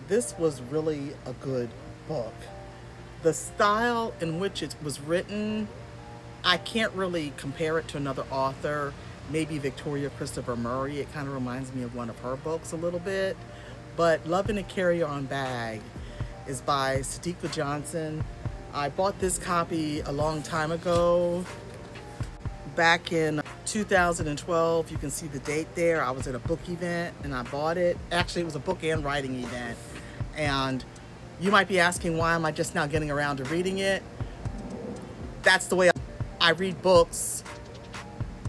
This was really a good book. The style in which it was written, I can't really compare it to another author, maybe Victoria Christopher Murray. It kind of reminds me of one of her books a little bit. But Love in a Carry-On Bag is by Sadeqa Johnson. I bought this copy a long time ago, back in 2012. You can see the date there. I was at a book event and I bought it. Actually, it was a book and writing event. And you might be asking, why am I just now getting around to reading it? That's the way I read books.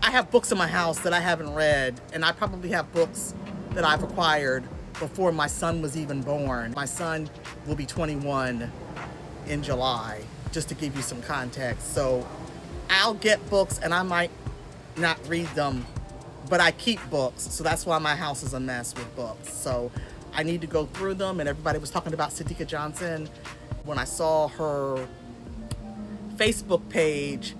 I have books in my house that I haven't read, and I probably have books that I've acquired before my son was even born. My son will be 21 in July, just to give you some context. So I'll get books and I might not read them, but I keep books. So that's why my house is a mess with books. So I need to go through them, and everybody was talking about Sadeqa Johnson. When I saw her Facebook page,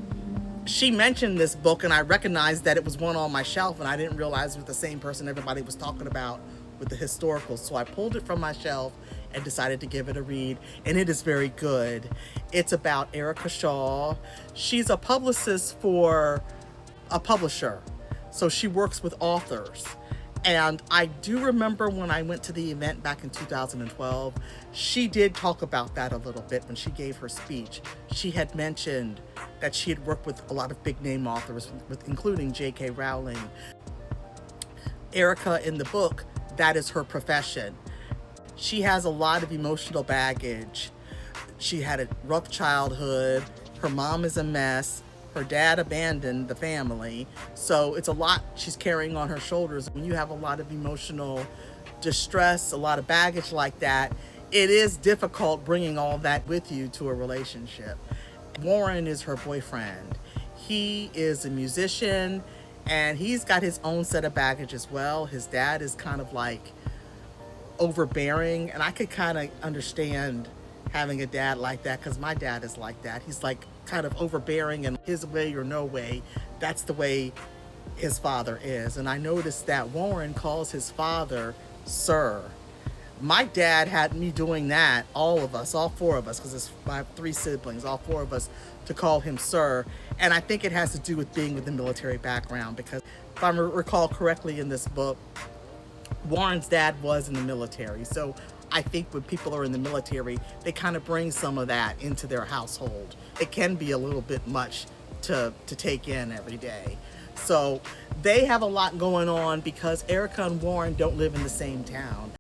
she mentioned this book and I recognized that it was one on my shelf, and I didn't realize it was the same person everybody was talking about with the historicals. So I pulled it from my shelf and decided to give it a read, and it is very good. It's about Erica Shaw. She's a publicist for a publisher, so she works with authors. And I do remember when I went to the event back in 2012, she did talk about that a little bit when she gave her speech. She had mentioned that she had worked with a lot of big name authors, including J.K. Rowling. Erica, in the book, that is her profession. She has a lot of emotional baggage. She had a rough childhood. Her mom is a mess. Her dad abandoned the family. So it's a lot she's carrying on her shoulders. When you have a lot of emotional distress, a lot of baggage like that, it is difficult bringing all that with you to a relationship. Warren is her boyfriend. He is a musician, and he's got his own set of baggage as well. His dad is kind of like overbearing, and I could kind of understand having a dad like that, because my dad is like that. He's like kind of overbearing, and his way or no way, that's the way his father is. And I noticed that Warren calls his father sir. My dad had me doing that, all of us, all four of us, because I have three siblings, all four of us, to call him sir. And I think it has to do with being with the military background, because if I recall correctly in this book, Warren's dad was in the military. So I think when people are in the military, they kind of bring some of that into their household. It can be a little bit much to take in every day. So they have a lot going on because Erica and Warren don't live in the same town.